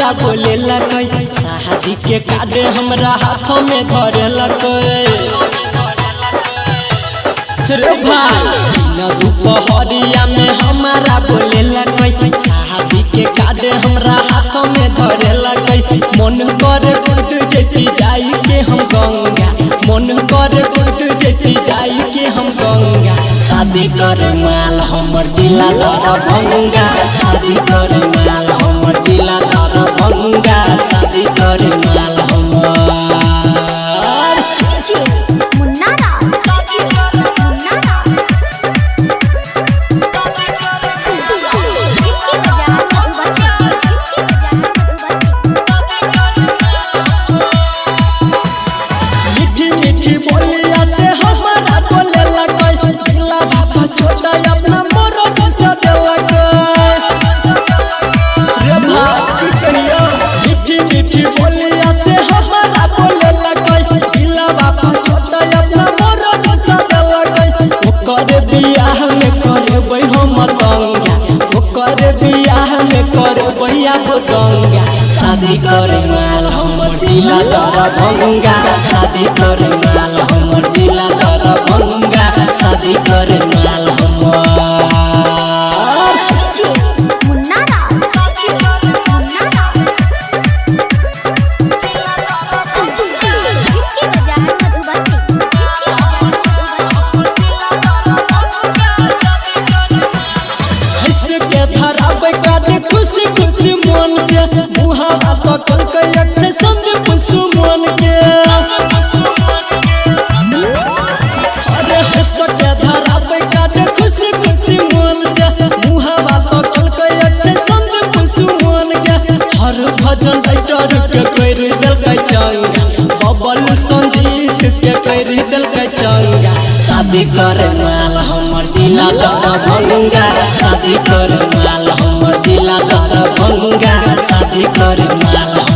हमारा बोले लकई शादी के कार्ड हमरा हाथों में धरे लकई रे भाई न दोपहरिया में हमारा बोले लकई शादी के कार्ड हमरा हाथों में धरे लकई मन कर कूद जेती जाई के हम गंगा मन कर कूद जेती जाई के हम गंगा शादी कर माल हमर जिला दरभंगा शादी कर माल हमर जिला दरभंगा शादी कर माल हमर शादी करे माल हमर जिला दरभंगा शादी करे माल हमर जिला दरभंगा शादी करे माल हमर खुशी खुशी मन से मुहावा पकड़ के अच्छे संदीप सुमन के अरे हंस के धरा पे काटे खुशी खुशी मन से मुहावा पकड़ के अच्छे संदीप सुमन के हर भजन राइटर के कर दिल के चंगा बबल संगीत के कर दिल के चंगा शादी करे माल हमर जिला दरभंगा शादी करे माल हमर जिला दरभंगा शादी करे माल।